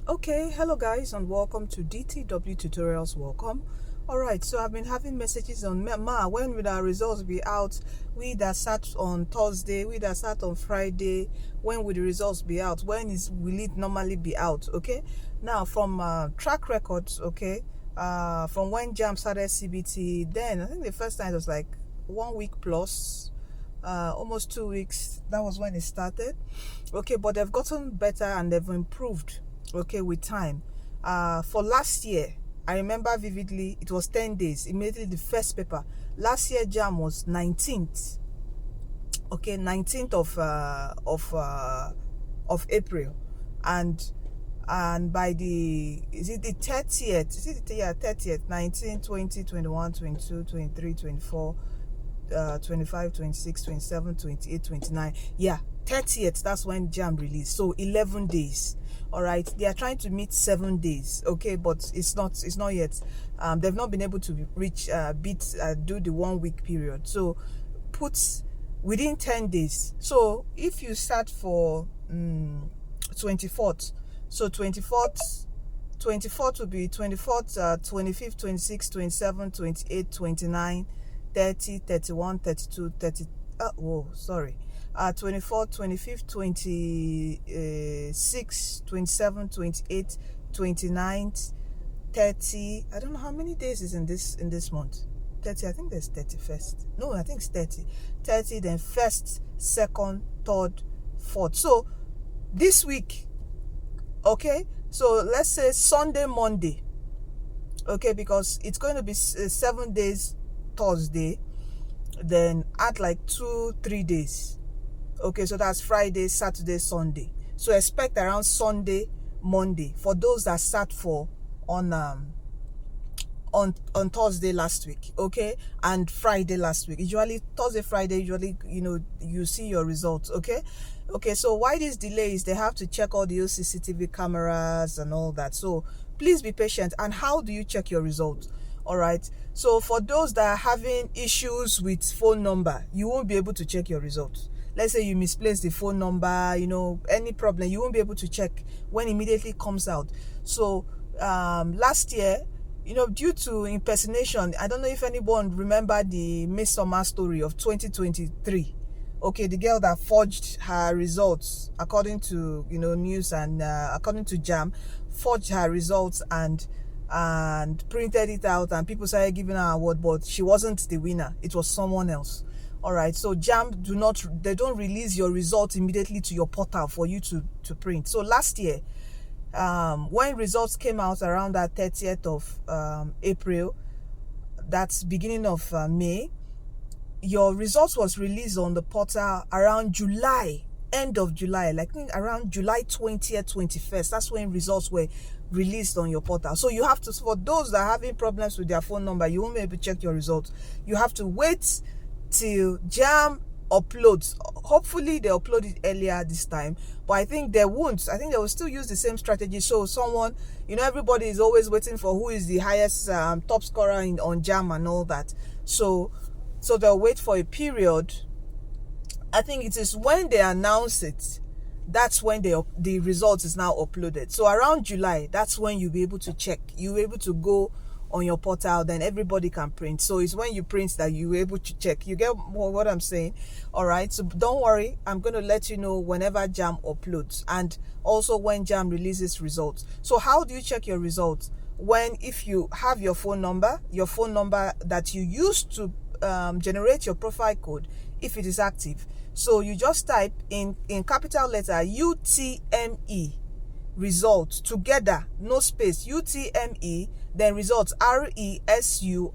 Okay, hello guys, and welcome to DTW Tutorials. Welcome. Alright, so I've been having messages on when will our results be out? We that sat on Thursday, we that sat on Friday, when will the results be out? Will it normally be out? Okay, now from track records, okay, from when Jamb started CBT, then I think the first time it was like 1 week plus, almost 2 weeks. That was when it started. Okay, but they've gotten better and they've improved, okay, with time. For last year, I remember vividly, it was 10 days immediately the first paper. Last year Jamb was 19th, okay, 19th of April, and by the, is it the 30th, 30th, 19, 20, 21, 22, 23, 24, 25, 26, 27, 28, 29, yeah, 30th, that's when Jamb released. So 11 days. All right, they are trying to meet 7 days, okay, but it's not yet. They've not been able to reach do the 1 week period. So put within 10 days. So if you start for 24th, so 24th will be 24th, 25th, 26th, 27th, 28th, 29th, 30, 31, 32, 30, 24th, 25th, 26th, 27th, 28th, 29th, 30. I don't know how many days is in this month. 30, I think there's 31st. No, I think it's 30. 30, then 1st, 2nd, 3rd, 4th. So this week, okay, so let's say Sunday, Monday, okay, because it's going to be 7 days Thursday, then add like 2-3 days, okay, so that's Friday, Saturday, Sunday. So expect around Sunday, Monday for those that sat for on Thursday last week, okay, and Friday last week. Usually Thursday, Friday, you see your results, okay. So why this delay is they have to check all the CCTV cameras and all that. So please be patient. And how do you check your results? All right, so for those that are having issues with phone number, you won't be able to check your results. Let's say you misplaced the phone number, any problem, you won't be able to check when immediately comes out. So last year, due to impersonation, I don't know if anyone remember the Miss Summer story of 2023. Okay, the girl that forged her results according to news, and according to Jamb, forged her results and printed it out, and people started giving her an award, but she wasn't the winner. It was someone else. All right, so Jamb don't release your results immediately to your portal for you to print. So last year, when results came out around that 30th of April, that's beginning of May, your results was released on the portal around July, end of July, like around July 20th, 21st. That's when results were released on your portal. So you have to, for those that are having problems with their phone number, you won't be able to check your results. You have to wait till Jamb uploads. Hopefully they upload it earlier this time, but I think they won't. I think they will still use the same strategy. So someone, everybody is always waiting for who is the highest top scorer on Jamb and all that. So they'll wait for a period. I think it is when they announce it, that's when the result is now uploaded. So around July, that's when you'll be able to check. You'll be able to go on your portal, then everybody can print. So it's when you print that you're able to check. You get what I'm saying? All right, so don't worry, I'm going to let you know whenever Jamb uploads, and also when Jamb releases results. So how do you check your results? If you have your phone number that you used to generate your profile code, if it is active, so you just type in capital letter UTME results together, no space, UTME, then results RESULT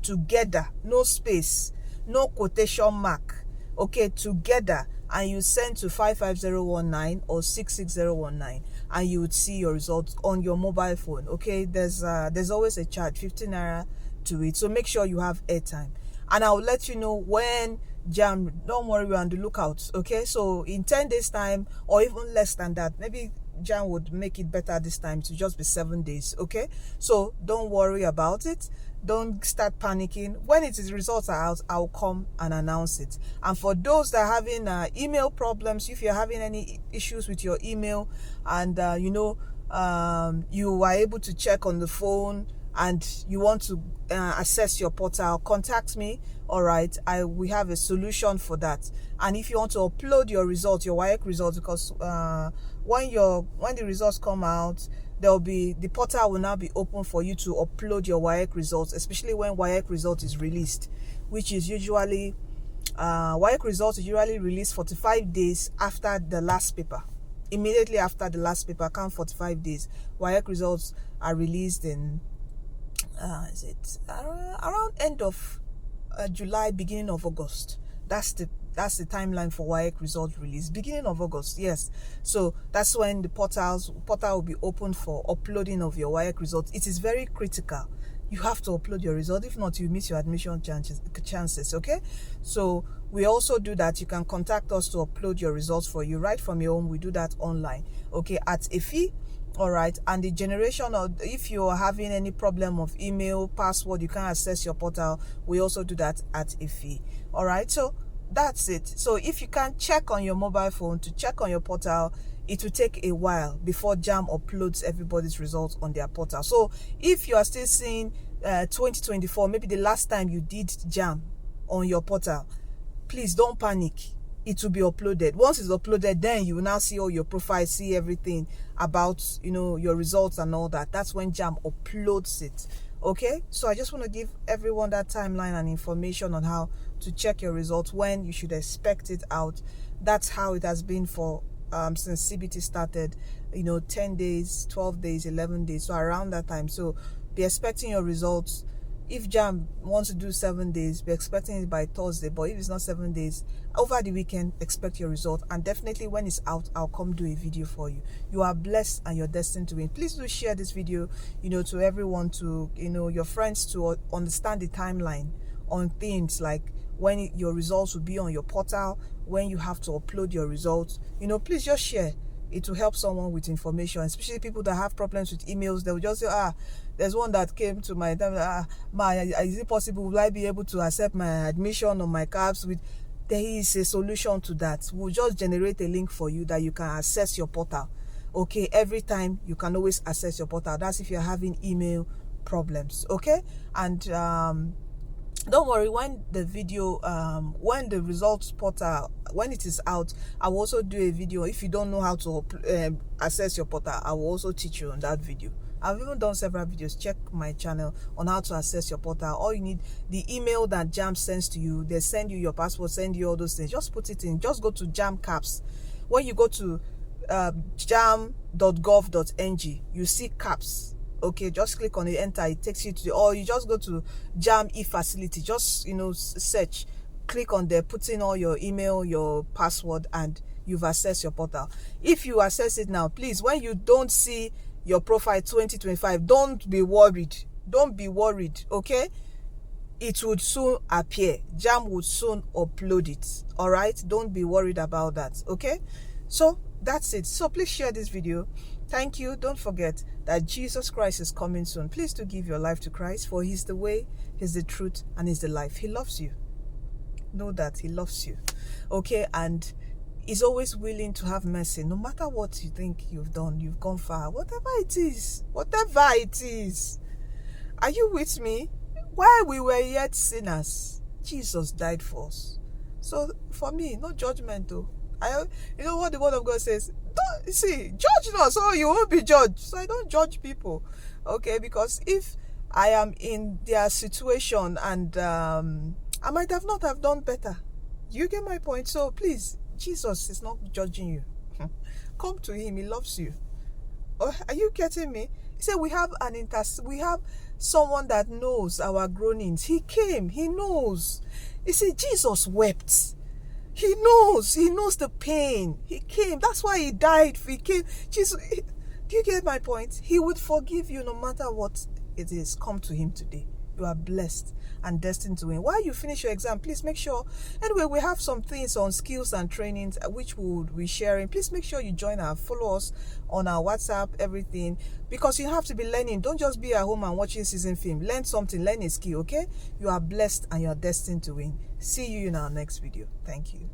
together, no space, no quotation mark, okay, together, and you send to 55019 or 66019, and you would see your results on your mobile phone. Okay, there's always a charge, 15 naira to it, so make sure you have airtime, and I'll let you know when Jamb. Don't worry, we're on the lookout. Okay, so in 10 days time, or even less than that, maybe Jamb would make it better this time to just be 7 days. Okay, so don't worry about it. Don't start panicking. When its results are out, I'll come and announce it. And for those that are having email problems, if you're having any issues with your email, and you are able to check on the phone and you want to access your portal, contact me. All right, we have a solution for that. And if you want to upload your results, your WAEC results, because when the results come out, the portal will now be open for you to upload your WAEC results, especially when WAEC result is released, which is usually WAEC results is usually released 45 days after the last paper. Immediately after the last paper, count 45 days. WAEC results are released in is it around end of July, beginning of August. That's the timeline for WAEC result release, beginning of August. Yes, so that's when the portal will be open for uploading of your WAEC results. It is very critical. You have to upload your result. If not, you miss your admission chances. Okay, so we also do that. You can contact us to upload your results for you right from your home. We do that online, okay, at a fee. All right, and the generation of, if you're having any problem of email, password, you can't access your portal, we also do that at a fee. All right, so that's it. So if you can check on your mobile phone to check on your portal, it will take a while before Jamb uploads everybody's results on their portal. So if you are still seeing 2024, maybe the last time you did Jamb on your portal, please don't panic. It will be uploaded. Once it's uploaded, then you will now see all your profiles, see everything about, you know, your results and all that. That's when Jamb uploads it. Okay, so I just want to give everyone that timeline and information on how to check your results, when you should expect it out. That's how it has been for since CBT started, you know, 10 days, 12 days, 11 days, so around that time. So be expecting your results. If Jamb wants to do 7 days, be expecting it by Thursday. But if it's not 7 days, over the weekend, expect your result. And definitely when it's out, I'll come do a video for you. You are blessed and you're destined to win. Please do share this video, you know, to everyone, to, you know, your friends, to understand the timeline on things like when your results will be on your portal, when you have to upload your results. You know, please just share. It will help someone with information, especially people that have problems with emails. They will just say, there's one that came to my time, is it possible, will I be able to accept my admission on my CAPS? There is a solution to that. We'll just generate a link for you that you can access your portal. Okay, every time you can always access your portal. That's if you're having email problems. Okay, and don't worry, when the video when the results portal, when it is out, I will also do a video. If you don't know how to access your portal, I will also teach you on that video. I've even done several videos. Check my channel on how to access your portal. All you need, the email that Jamb sends to you, they send you your passport, send you all those things. Just put it in. Just go to Jamb CAPS. When you go to jamb.gov.ng, you see CAPS. Okay, just click on it, enter, it takes you to the, or you just go to Jamb e-facility, just, you know, search, click on there, put in all your email, your password, and you've accessed your portal. If you access it now, please, when you don't see your profile 2025, don't be worried. Don't be worried, okay? It would soon appear. Jamb would soon upload it. All right, don't be worried about that. Okay, so that's it. So please share this video. Thank you. Don't forget that Jesus Christ is coming soon. Please do give your life to Christ, for he's the way, he's the truth, and he's the life. He loves you. Know that he loves you. Okay, and he's always willing to have mercy. No matter what you think you've done, you've gone far, whatever it is, are you with me? While we were yet sinners, Jesus died for us. So for me, no judgment though. You know what the word of God says? Don't see, judge not, so you won't be judged. So I don't judge people, okay? Because if I am in their situation and I might have not have done better. You get my point? So please, Jesus is not judging you. Come to him, he loves you. Oh, are you getting me? He said we have we have someone that knows our groanings. He came, he knows. You see, Jesus wept. He knows the pain. He came. That's why he died. He came. Jesus, do you get my point? He would forgive you no matter what it is. Come to him today. You are blessed and destined to win. While you finish your exam, please make sure. Anyway, we have some things on skills and trainings which we will be sharing. Please make sure you follow us on our WhatsApp, everything, because you have to be learning. Don't just be at home and watching season film. Learn something, learn a skill, okay? You are blessed and you are destined to win. See you in our next video. Thank you.